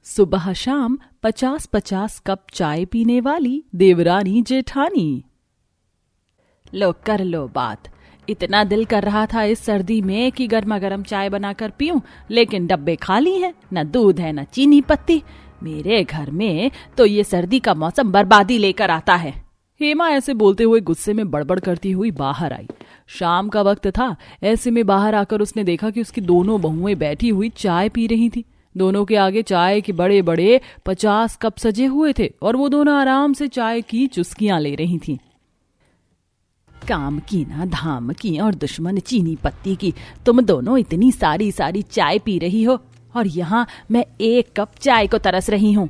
सुबह शाम 50-50 कप चाय पीने वाली देवरानी जेठानी। लो कर लो बात। इतना दिल कर रहा था इस सर्दी में कि गर्मा गर्म चाय बनाकर पीऊं, लेकिन डब्बे खाली हैं, न दूध है न चीनी पत्ती। मेरे घर में तो ये सर्दी का मौसम बर्बादी लेकर आता है। हेमा ऐसे बोलते हुए गुस्से में बड़बड़ करती हुई बाहर आई। शाम का वक्त था। ऐसे में बाहर आकर उसने देखा कि उसकी दोनों बहुएं बैठी हुई चाय पी रही थी। दोनों के आगे चाय के बड़े बड़े 50 कप सजे हुए थे और वो दोनों आराम से चाय की चुस्कियां ले रही थीं। काम की ना धाम की और दुश्मन चीनी पत्ती की, तुम दोनों इतनी सारी सारी चाय पी रही हो और यहाँ मैं 1 कप चाय को तरस रही हूँ।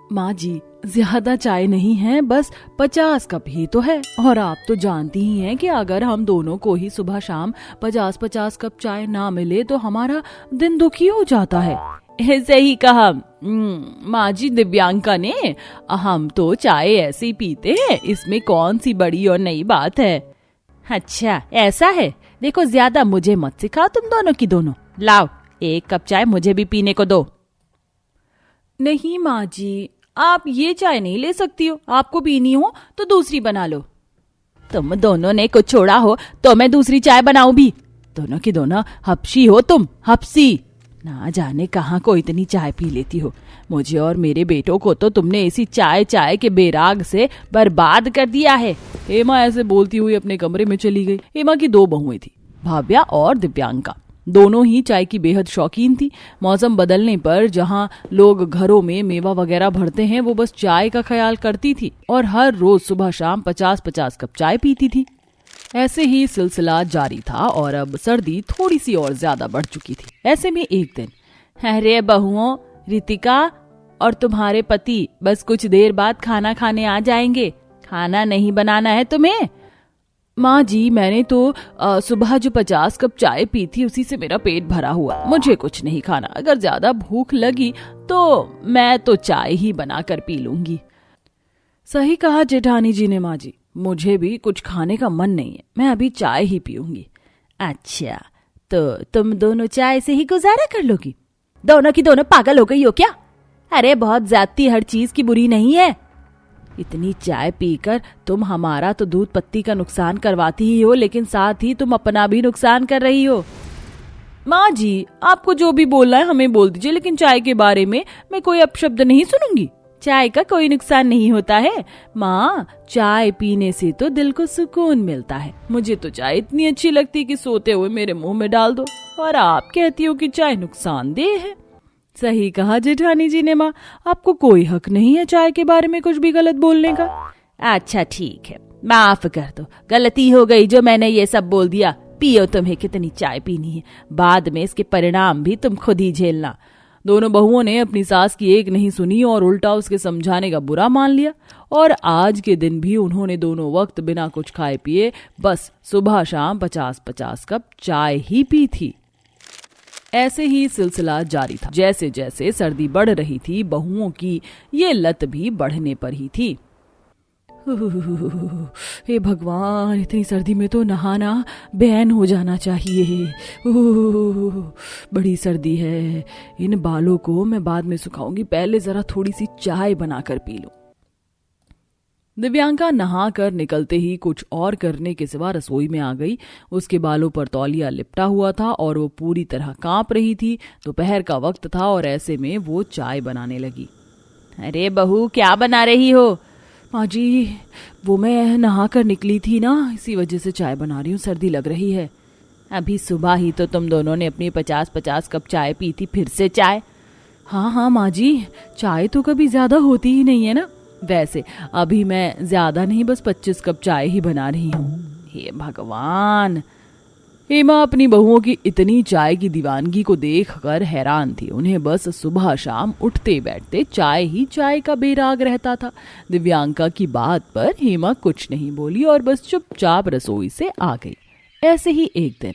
माँ जी, ज्यादा चाय नहीं है, बस 50 कप ही तो है, और आप तो जानती ही हैं कि अगर हम दोनों को ही सुबह शाम 50-50 कप चाय ना मिले तो हमारा दिन दुखी हो जाता है। ऐसे ही कहा माँ जी दिव्यांका ने। हम तो चाय ऐसे ही पीते हैं, इसमें कौन सी बड़ी और नई बात है। अच्छा ऐसा है, देखो ज्यादा मुझे मत सिखाओ तुम दोनों की दोनों। लाओ 1 कप चाय मुझे भी पीने को दो। नहीं माँ जी, आप ये चाय नहीं ले सकती हो, आपको पीनी हो तो दूसरी बना लो। तुम दोनों ने कुछ छोड़ा हो तो मैं दूसरी चाय बनाऊं भी। दोनों की दोनों हपशी हो तुम, हपसी। ना जाने कहाँ को इतनी चाय पी लेती हो। मुझे और मेरे बेटों को तो तुमने इसी चाय चाय के बेराग से बर्बाद कर दिया है। हेमा ऐसे बोलती हुई अपने कमरे में चली गई। हेमा की 2 बहुएं थी, भाव्या और दिव्यांका। दोनों ही चाय की बेहद शौकीन थी। मौसम बदलने पर जहां लोग घरों में मेवा वगैरह भरते हैं, वो बस चाय का ख्याल करती थी और हर रोज सुबह शाम 50-50 कप चाय पीती थी। ऐसे ही सिलसिला जारी था और अब सर्दी थोड़ी सी और ज्यादा बढ़ चुकी थी। ऐसे में एक दिन, अरे बहुओं, रितिका और तुम्हारे पति बस कुछ देर बाद खाना खाने आ जाएंगे। खाना नहीं बनाना है तुम्हें? माँ जी, मैंने तो सुबह जो 50 कप चाय पी थी उसी से मेरा पेट भरा हुआ, मुझे कुछ नहीं खाना। अगर ज्यादा भूख लगी तो मैं तो चाय ही बनाकर पी लूंगी। सही कहा जेठानी जी ने माँ जी, मुझे भी कुछ खाने का मन नहीं है, मैं अभी चाय ही पीऊंगी। अच्छा, तो तुम दोनों चाय से ही गुजारा कर लोगी? दोनों की दोनों पागल हो गई हो क्या? अरे बहुत ज्यादती हर चीज की बुरी नहीं है। इतनी चाय पीकर तुम हमारा तो दूध पत्ती का नुकसान करवाती ही हो, लेकिन साथ ही तुम अपना भी नुकसान कर रही हो। माँ जी, आपको जो भी बोलना है हमें बोल दीजिए, लेकिन चाय के बारे में मैं कोई अपशब्द नहीं सुनूंगी। चाय का कोई नुकसान नहीं होता है माँ, चाय पीने से तो दिल को सुकून मिलता है। मुझे तो चाय इतनी अच्छी लगती कि सोते हुए मेरे मुंह में डाल दो, और आप कहती हो कि चाय नुकसानदेह है। सही कहा जेठानी जी ने माँ, आपको कोई हक नहीं है चाय के बारे में कुछ भी गलत बोलने का। अच्छा ठीक है, माफ कर दो, गलती हो गई जो मैंने ये सब बोल दिया। पियो, तुम्हें कितनी चाय पीनी है, बाद में इसके परिणाम भी तुम खुद ही झेलना। दोनों बहुओं ने अपनी सास की एक नहीं सुनी और उल्टा उसके समझाने का बुरा मान लिया, और आज के दिन भी उन्होंने दोनों वक्त बिना कुछ खाए पिए बस सुबह शाम 50-50 कप चाय ही पी थी। ऐसे ही सिलसिला जारी था। जैसे जैसे सर्दी बढ़ रही थी, बहुओं की ये लत भी बढ़ने पर ही थी। हे भगवान, इतनी सर्दी में तो नहाना बैन हो जाना चाहिए। बड़ी सर्दी है, इन बालों को मैं बाद में सुखाऊंगी, पहले जरा थोड़ी सी चाय बनाकर पी लूं। दिव्यांका नहा कर निकलते ही कुछ और करने के सिवा रसोई में आ गई। उसके बालों पर तौलिया लिपटा हुआ था और वो पूरी तरह कांप रही थी। दोपहर का वक्त था और ऐसे में वो चाय बनाने लगी। अरे बहू, क्या बना रही हो? माँ जी, वो मैं नहा कर निकली थी ना, इसी वजह से चाय बना रही हूँ, सर्दी लग रही है। अभी सुबह ही तो तुम दोनों ने अपनी 50-50 कप चाय पी थी, फिर से चाय? हाँ माँ जी, चाय तो कभी ज्यादा होती ही नहीं है ना। वैसे अभी मैं ज्यादा नहीं, बस 25 कप चाय ही बना रही हूँ। हे भगवान। हेमा अपनी बहुओं की इतनी चाय की दीवानगी को देखकर हैरान थी। उन्हें बस सुबह शाम उठते बैठते चाय ही चाय का बेराग रहता था। दिव्यांका की बात पर हेमा कुछ नहीं बोली और बस चुपचाप रसोई से आ गई। ऐसे ही एक दिन,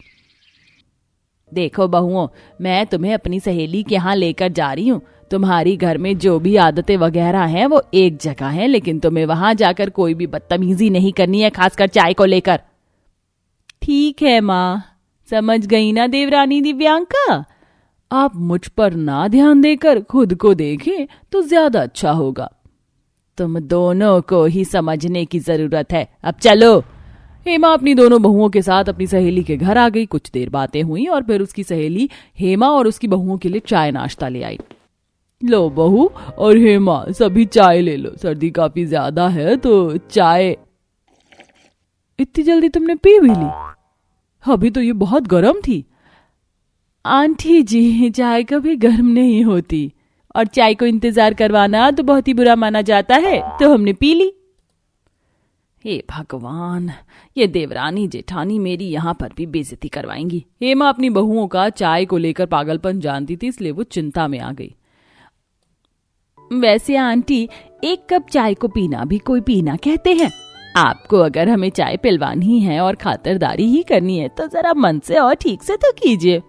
देखो बहुओं, मैं तुम्हें अपनी सहेली के यहाँ लेकर जा रही हूँ। तुम्हारी घर में जो भी आदतें वगैरह हैं वो एक जगह हैं, लेकिन तुम्हें वहां जाकर कोई भी बदतमीजी नहीं करनी है, खासकर चाय को लेकर। ठीक है माँ, समझ गई ना देवरानी दिव्यांका? आप मुझ पर ना ध्यान देकर खुद को देखें तो ज्यादा अच्छा होगा। तुम दोनों को ही समझने की जरूरत है, अब चलो। हेमा अपनी दोनों बहुओं के साथ अपनी सहेली के घर आ गई। कुछ देर बातें हुई और फिर उसकी सहेली हेमा और उसकी बहुओं के लिए चाय नाश्ता ले आई। लो बहू और हेमा, सभी चाय ले लो, सर्दी काफी ज्यादा है तो चाय। इतनी जल्दी तुमने पी भी ली? अभी तो ये बहुत गर्म थी। आंटी जी, चाय कभी गर्म नहीं होती और चाय को इंतजार करवाना तो बहुत ही बुरा माना जाता है, तो हमने पी ली। हे भगवान, ये देवरानी जेठानी मेरी यहाँ पर भी बेइज्जती करवाएंगी। हेमा अपनी बहुओं का चाय को लेकर पागलपन जानती थी, इसलिए वो चिंता में आ गई। वैसे आंटी, एक कप चाय को पीना भी कोई पीना कहते हैं। आपको अगर हमें चाय पिलवानी है और खातिरदारी ही करनी है तो जरा मन से और ठीक से तो कीजिए।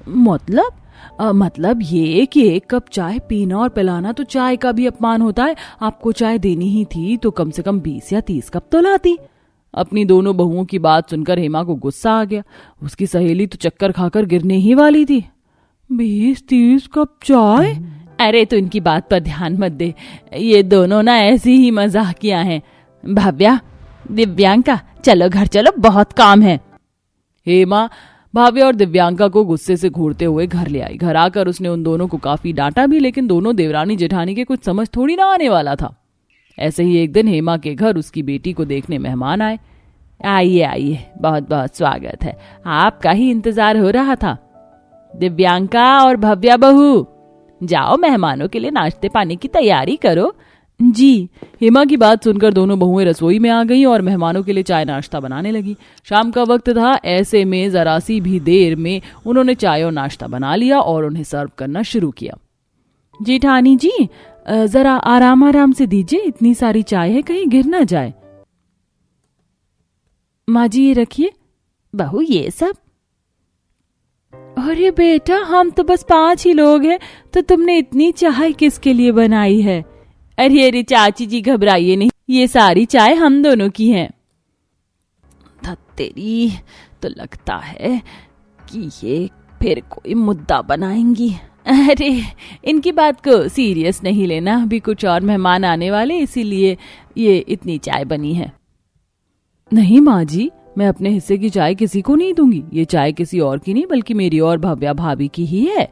मतलब ये कि एक कप चाय पीना और पिलाना तो चाय का भी अपमान होता है। आपको चाय देनी ही थी तो कम से कम 20 या 30 कप तो लाती। अपनी दोनों बहुओं की बात सुनकर हेमा को गुस्सा आ गया। उसकी सहेली तो चक्कर खाकर गिरने ही वाली थी। 20-30 कप चाय? अरे तो इनकी बात पर ध्यान मत दे, ये दोनों ना ऐसी ही मजाकिया हैं। भव्या, दिव्यांका, चलो घर चलो, बहुत काम है। हेमा भाव्या और दिव्यांका को गुस्से से घूरते हुए घर ले आई। घर आकर उसने उन दोनों को काफी डांटा भी, लेकिन दोनों देवरानी जेठानी के कुछ समझ थोड़ी ना आने वाला था। ऐसे ही एक दिन हेमा के घर उसकी बेटी को देखने मेहमान आए। आइए आइए, बहुत बहुत स्वागत है, आपका ही इंतजार हो रहा था। दिव्यांका और भव्या बहू, जाओ मेहमानों के लिए नाश्ते पानी की तैयारी करो। जी। हेमा की बात सुनकर दोनों बहुएं रसोई में आ गईं और मेहमानों के लिए चाय नाश्ता बनाने लगी। शाम का वक्त था, ऐसे में जरा सी भी देर में उन्होंने चाय और नाश्ता बना लिया और उन्हें सर्व करना शुरू किया। जेठानी जी, जरा आराम आराम से दीजिए, इतनी सारी चाय है, कहीं गिर ना जाए। माँ जी ये रखिए। बहू ये सब? अरे बेटा, हम तो बस 5 ही लोग हैं, तो तुमने इतनी चाय किसके लिए बनाई है? अरे अरे चाची जी, घबराइए नहीं, ये सारी चाय हम दोनों की है। तेरी, तो लगता है कि ये फिर कोई मुद्दा बनाएंगी। अरे इनकी बात को सीरियस नहीं लेना, अभी कुछ और मेहमान आने वाले, इसीलिए ये इतनी चाय बनी है। नहीं माँ जी, मैं अपने हिस्से की चाय किसी को नहीं दूंगी। ये चाय किसी और की नहीं बल्कि मेरी और भव्या भाभी की ही है।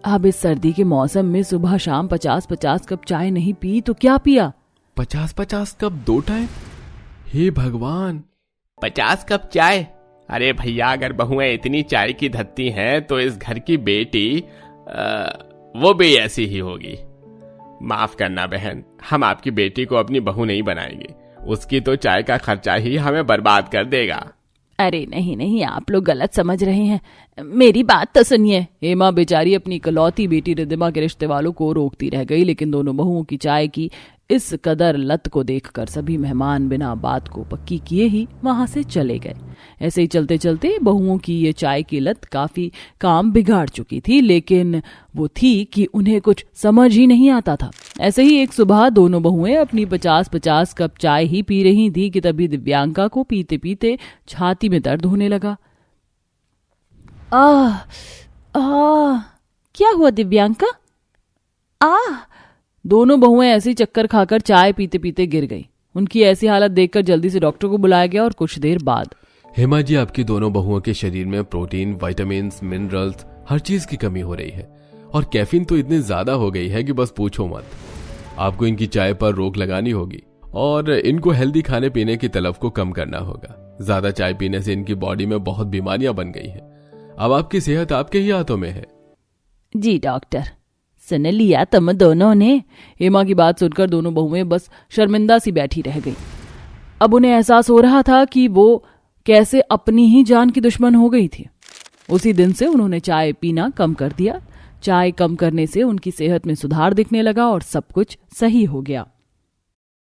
अब इस सर्दी के मौसम में सुबह शाम 50-50 कप चाय नहीं पी तो क्या पिया? 50-50 कप 2 टाइम? हे भगवान, 50 कप चाय? अरे भैया, अगर बहुएं इतनी चाय की धत्ती हैं तो इस घर की बेटी वो भी ऐसी ही होगी। माफ करना बहन, हम आपकी बेटी को अपनी बहू नहीं बनाएंगे। उसकी तो चाय का खर्चा ही हमें बर्बाद कर देगा। अरे नहीं नहीं, आप लोग गलत समझ रहे हैं, मेरी बात तो सुनिए। हेमा बेचारी अपनी इकलौती बेटी रिद्धिमा के रिश्ते वालों को रोकती रह गई, लेकिन दोनों बहुओं की चाय की इस कदर लत को देखकर सभी मेहमान बिना बात को पक्की किए ही वहां से चले गए। ऐसे ही चलते चलते बहुओं की ये चाय की लत काफी काम बिगाड़ चुकी थी, लेकिन वो थी कि उन्हें कुछ समझ ही नहीं आता था। ऐसे ही एक सुबह दोनों बहुएं अपनी 50-50 कप चाय ही पी रही थी कि तभी दिव्यांका को पीते पीते छाती में दर्द होने लगा। क्या हुआ दिव्यांका? दोनों बहुएं ऐसी चक्कर खाकर चाय पीते पीते गिर गई। उनकी ऐसी हालत देखकर जल्दी से डॉक्टर को बुलाया गया और कुछ देर बाद, हेमा जी, आपकी दोनों बहुओं के शरीर में प्रोटीन, विटामिन्स, मिनरल्स, हर चीज की कमी हो रही है और कैफीन तो इतनी ज्यादा हो गई है कि बस पूछो मत। आपको इनकी चाय पर रोक लगानी होगी और इनको हेल्दी खाने पीने की तलब को कम करना होगा। ज्यादा चाय पीने से इनकी बॉडी में बहुत बीमारियां बन गई हैं। अब आपकी सेहत आपके ही हाथों में है। जी डॉक्टर, सुन लिया तुम दोनों ने? हेमा की बात सुनकर दोनों बहुएं बस शर्मिंदा सी बैठी रह गई। अब उन्हें एहसास हो रहा था कि वो कैसे अपनी ही जान की दुश्मन हो गई थी। उसी दिन से उन्होंने चाय पीना कम कर दिया। चाय कम करने से उनकी सेहत में सुधार दिखने लगा और सब कुछ सही हो गया।